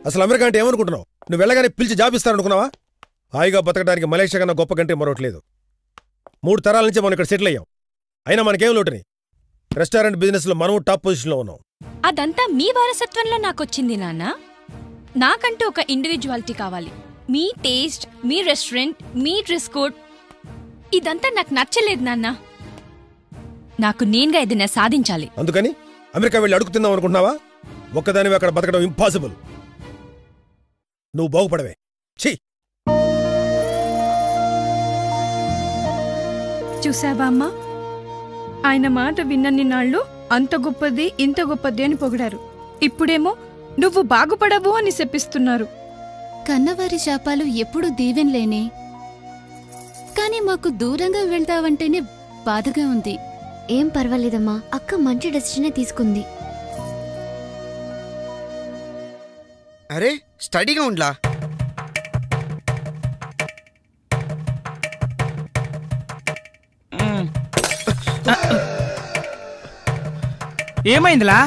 అసలు అమెరికా అంటే ఏమనుకుంటున్నావు? నువ్వు వెళ్ళగానే పిలిచి జాబ్ ఇస్తారనుకున్నావా? హాయిగా బతకడానికి మలేషియా కన్నా గొప్ప కంటే మరొకట్లేదు. 3 తరాల నుంచి మనం ఇక్కడ సెటిల్ అయ్యాం. అయినా మనకేం లోటుని? రెస్టారెంట్ బిజినెస్ లో మనం టాప్ పొజిషన్ లో ఉన్నాం. అదంతా మీ వారసత్వంలో నాకొచ్చింది నాన్న. నాకంటూ ఒక ఇండివిజువాలిటీ కావాలి. మీ టేస్ట్, మీ రెస్టారెంట్, మీ డ్రెస్ కోడ్ ఇదంతా నాకు నచ్చలేదు నాన్న. నాకు నేనుగా ఏదైనా సాధించాలి. అందుకని అమెరికా వెళ్ళి అడుగుతున్నావు అనుకుంటున్నావా? ఒక్కదానివి అక్కడ బతకడం ఇంపాసిబుల్. నువ్వు బాగుపడవే. ఛీ! చూసావా అమ్మా, ఆయన మాట విన్నన్ని నాళ్ళు అంత గొప్పది ఇంత గొప్పది అని పొగిడారు. ఇప్పుడేమో నువ్వు బాగుపడవు అని శపిస్తున్నారు. కన్నవారి శాపాలు ఎప్పుడూ దీవెనలేనే. కాని మాకు దూరంగా వెళ్తావంటేనే బాధగా ఉంది. ఏం పర్వాలేదమ్మా, అక్క మంచి డెసిషనే తీసుకుంది. అరే స్టడీగా ఉండ్లా. ఏమైందిలా?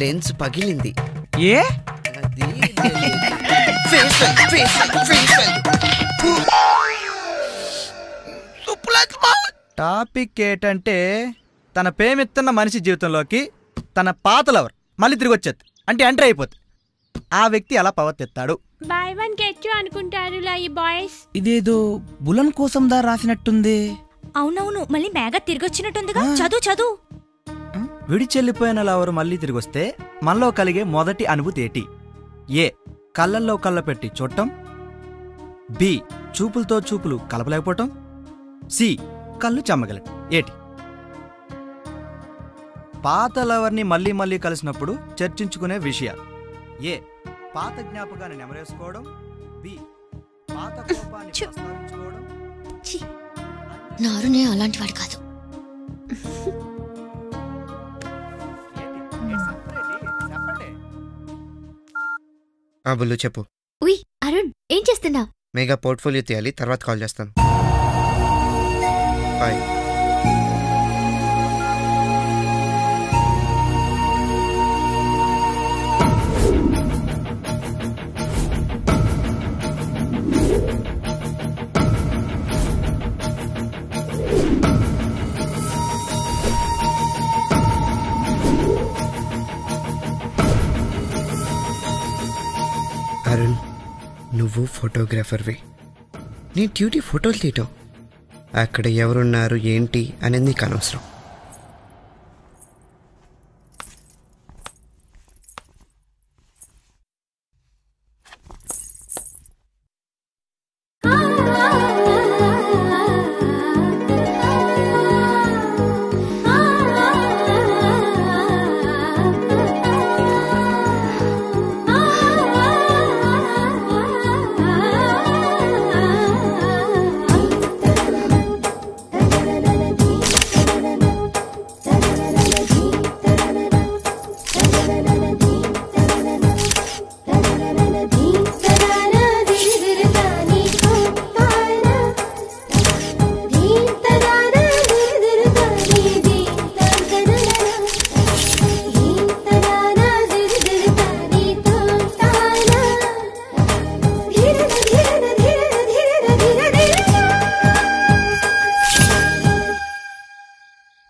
లెన్స్ పగిలింది. ఏ టాపిక్ ఏంటంటే తన ప్రేమిస్తున్న మనిషి జీవితంలోకి తన పాత లవర్ మళ్ళీ తిరిగి వచ్చేది అంటే ఎంటర్ అయిపోతుంది. ఆ వ్యక్తి ఎలా ప్రవర్తిస్తాడు? బై వన్ గెట్ యు అనుకుంటారులా ఈ బాయ్స్. ఇదేదో బులన్ కోసం దా రాసినట్టుంది. అవునవును, మళ్ళీ మేఘ తిరిగొచ్చినట్టుందిగా. చదువు చదువు. విడిచెల్లిపోయిన లవరు మళ్ళీ తిరిగొస్తే మనలో కలిగే మొదటి అనుభూతి ఏటి? ఏ కళ్ళల్లో కళ్ళ పెట్టి చూడటం, బి చూపులతో చూపులు కలపలేకపోవటం, సి కళ్ళు చెమ్మగలటం. ఏటి? పాత లవర్ని మళ్ళీ మళ్ళీ కలిసినప్పుడు చర్చించుకునే విషయాలు. ఏ పాత జ్ఞాపకాన్ని నెమరేసుకోవడం, బి పాత కోపాన్ని ప్రస్తావించుకోవడం. నారునే అలాంటి వాడు కాదు. బుల్లు చెప్పు. ఉయ్ అరుణ్, ఏం చేస్తున్నా? మెగా పోర్ట్ఫోలియో తీయాలి, తర్వాత కాల్ చేస్తాను. బాయ్. అరుణ్, నువ్వు ఫోటోగ్రాఫర్వి. నీ డ్యూటీ ఫోటోలు తీయటం. అక్కడ ఎవరున్నారు ఏంటి అనేది నీకు అనవసరం.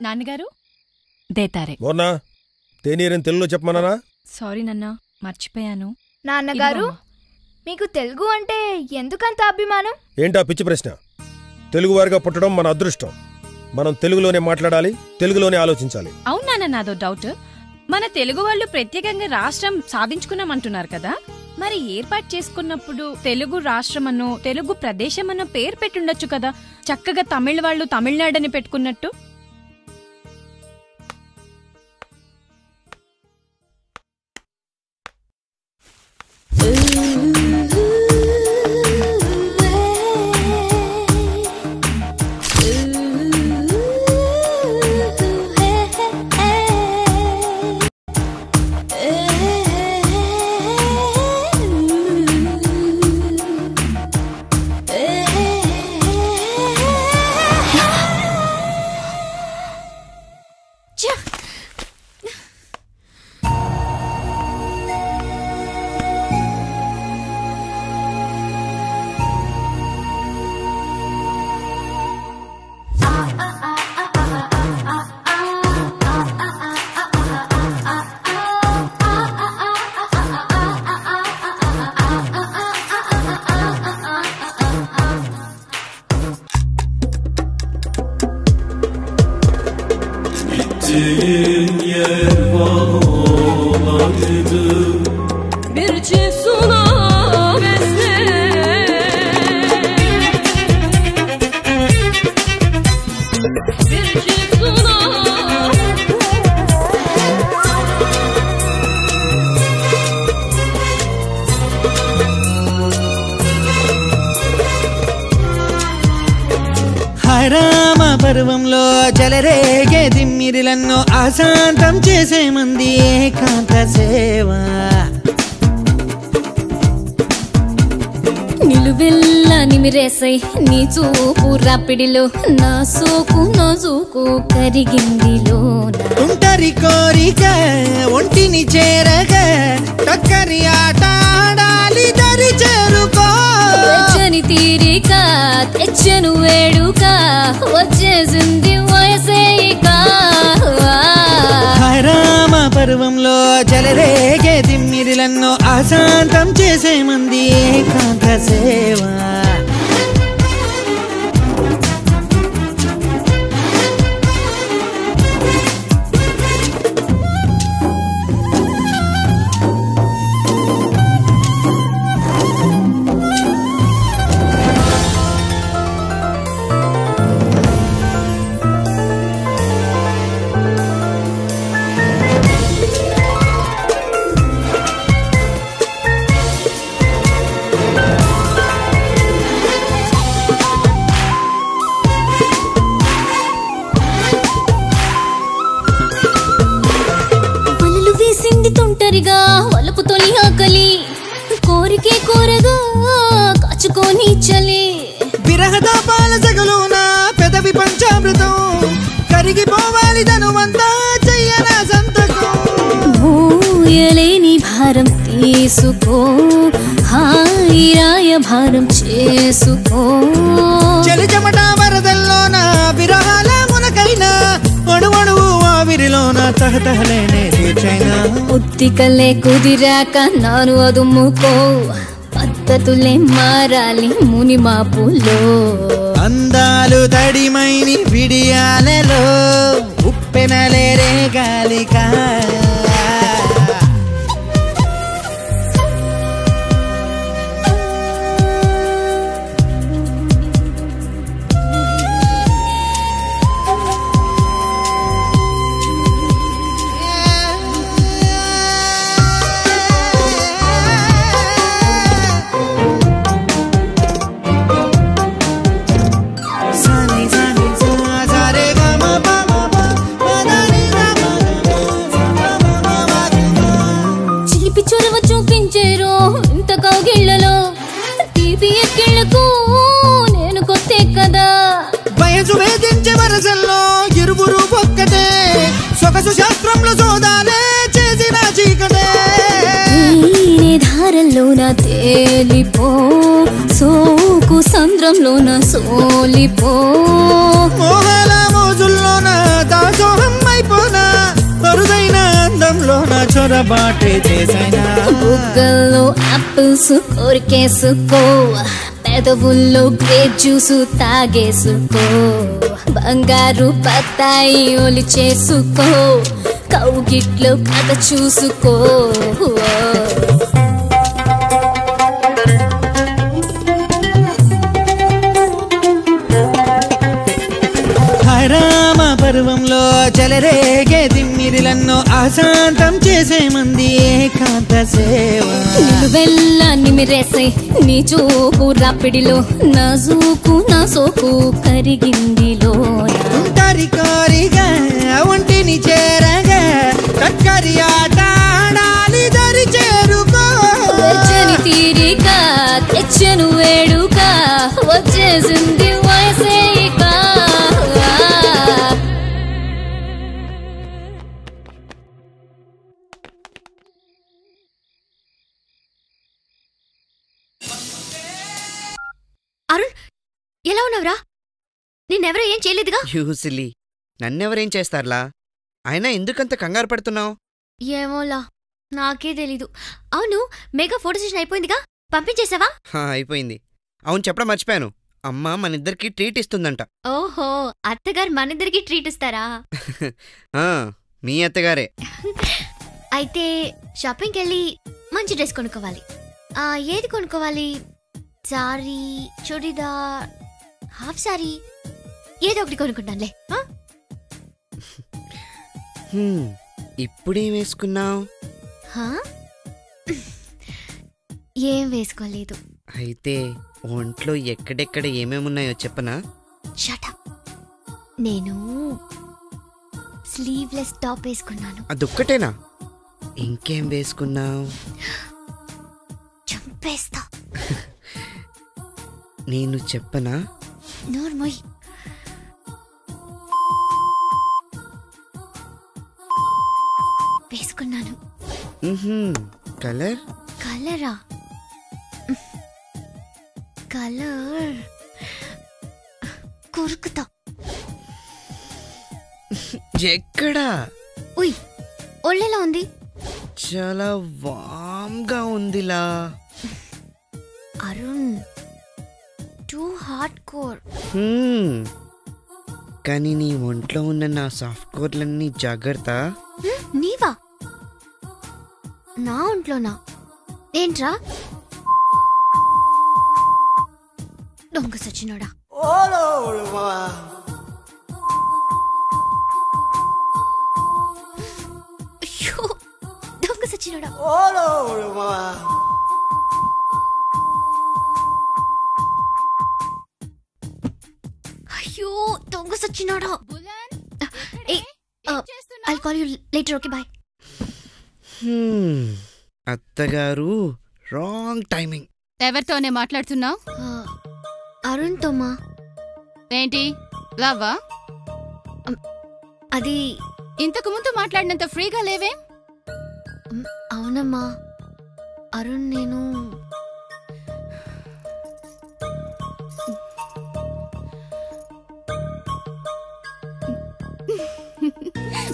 నాన్నగారు దేతారే. మోర్నా, తేనీరని తెలుగులో చెప్పమన్నానా? సారీ నాన్న, మర్చిపోయాను. నాన్నగారు, మీకు తెలుగు అంటే ఎందుకంత అభిమానం? ఏంటా పిచ్చి ప్రశ్న? తెలుగువారిగా పుట్టడం మన అదృష్టం. మనం తెలుగులోనే మాట్లాడాలి, తెలుగులోనే ఆలోచించాలి. అవునా? నాదో డౌట్. మన తెలుగు వాళ్ళు ప్రత్యేకంగా రాష్ట్రం సాధించుకున్నామంటున్నారు కదా, మరి ఏర్పాటు చేసుకున్నప్పుడు తెలుగు రాష్ట్రమనో తెలుగు ప్రదేశమనో పేరు పెట్టుండొచ్చు కదా. చక్కగా తమిళ వాళ్ళు తమిళనాడని పెట్టుకున్నట్టు. పర్వంలో చెలరేగే దిమ్మిరిలన్నో అశాంతం చేసే మంది ఏకాంత సేవ నిలువెల్ల నిమిరేసై నీ చూపు రాపిడిలో నా సోకు నోజుకు కరిగిందిలో ఉంటరి కోరిక ఒంటిని చేరగా టక్కరి ఆట ఆడాలి దరి చేరుకో తెచ్చని తీరిక తెచ్చను వేడుక వచ్చేసింది వయసేయిక రామ పర్వంలో చెలరేగే దిమ్మిరిలన్నో అశాంతం చేసే మంది ఏకాంత సేవ వలపు తొలి ఆకలి కోరికే కోరగా కాచుకొని చలి విరహద పాల సగలోన పెదవి పంచామృతం కరిగిపోవాలి ధనువంతా చెయ్యన సంతకం భూయలేని భారం తీసుకో హాయి రాయ భారం చేసుకో చలి చెమట వరదల్లోన విరహాల మునకైనా అడువడువు ఆవిరిలోన తహతహలేనే తీర్చైనా ఉత్తికలే కుదిరాక నాను అదుముకో పద్ధతులే మారాలి ముని మాపులో అందాలు తడిమైని విడియాలలో ఉప్పెనలేరే గాలికా ఇరువురు ఒక్కటే సొగసు శాస్త్రంలో సోదాలే చేసిన చీకటే ధారల్లోన తేలిపో సోకు సంద్రంలోన సోలిపో మోహాల మోజుల్లోన దాసోహం అయిపోనా అరుదైన అందంలోన చొరబాటే చేసైనా బుగ్గల్లో యాపిల్స్ కోరికేసుకో పెదవుల్లో గ్రేప్ జ్యూసు తాగేసుకో బంగారు బత్తాయి ఒలి చేసుకో కౌగిట్లో కథ చూసుకో రామ పర్వంలో చెలరేగే దిమ్మిరిలన్నో అశాంతం చేసే మంది ఏకాంత సేవ నిలువెల్ల నిమిరేసై నీ చూపు రాపిడిలో నా జూకు నా సోకు కరిగిందిలో ఉంటరి కోరిగా ఒంటిని చేరగా టక్కరి ఆట ఆడాలి దరి చేరుకో తెచ్చని తీరిక తెచ్చను వేడుక వచ్చేసింది వయసేయిక అరుణ్ ఎలా ఉన్నావురా? నిన్నెవరో ఏం చేయలేదుగా? యూసిలీ నన్నెవరేం చేస్తారులా? అయినా ఎందుకంత కంగారు పడుతున్నావు? ఏమోలా నాకే తెలీదు. అవును, మెగా ఫోటో సెషన్ అయిపోయిందిగా, పంపించేసావా? అయిపోయింది. అవును, చెప్పడం మర్చిపోయాను. అమ్మ మనిద్దరికి ట్రీట్ ఇస్తుందంట. ఓహో, అత్తగారు మనిద్దరికి ట్రీట్ ఇస్తారా? మీ అత్తగారే. అయితే షాపింగ్కి వెళ్ళి మంచి డ్రెస్ కొనుక్కోవాలి. ఏది కొనుక్కోవాలి? సారీ, చుడిదార్, హాఫ్ సారీ, ఏదో ఒకటి కొనుక్కుంటానులే. ఇప్పుడేం వేసుకున్నావు? ఏం వేసుకోలేదు. అయితే ఒంట్లో ఎక్కడెక్కడ ఏమేమున్నాయో చెప్పనా? Shut up. నేను స్లీవ్లెస్ టాప్ వేసుకున్నాను. అదొక్కటేనా? ఇంకేం వేసుకున్నావు? చంపేస్తా. నేను చెప్పనా? నోర్మోయ్. వేసుకున్నాను. కలర్? కలరా? కలర్ కొరుకుతా. ఎక్కడా? ఉయ్, ఒళ్ళెలా ఉంది? చాలా వామ్గా ఉందిలా. Arun, too hard core. కానీ నీ ఒంట్లో ఉన్న నా సాఫ్ట్ కోర్లన్నీ జాగ్రత్త. నీవా? నా ఒంట్లోనా? ఏంట్రా దొంగ సచ్చినోడా? అయ్యో, దొంగ సచ్చినోడా. అయ్యో, దొంగ సచ్చినోడా. I'll call you later, okay? Bye. అత్తగారు రాంగ్ టైమింగ్. ఎవరితోనే మాట్లాడుతున్నావు? అరుణ్ తోమా. ఏంటి, లవ్వా? అది ఇంతకు ముందు మాట్లాడినంత ఫ్రీగా లేవే? అవునమ్మా, అరుణ్ నేను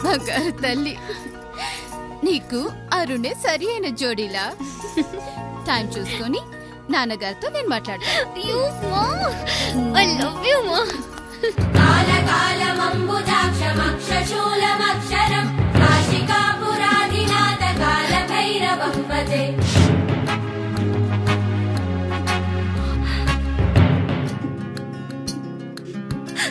బంగారు తల్లి, నీకు అరుణే సరి అయిన జోడీలా. టైం చూసుకొని నాన్నగారితో నేను మాట్లాడతాను. I love you, ma. కాళకాళమంబుజాక్షమక్షశూలమక్షరం కాశికాపురాధినాథ కాళభైరవం Bhaje.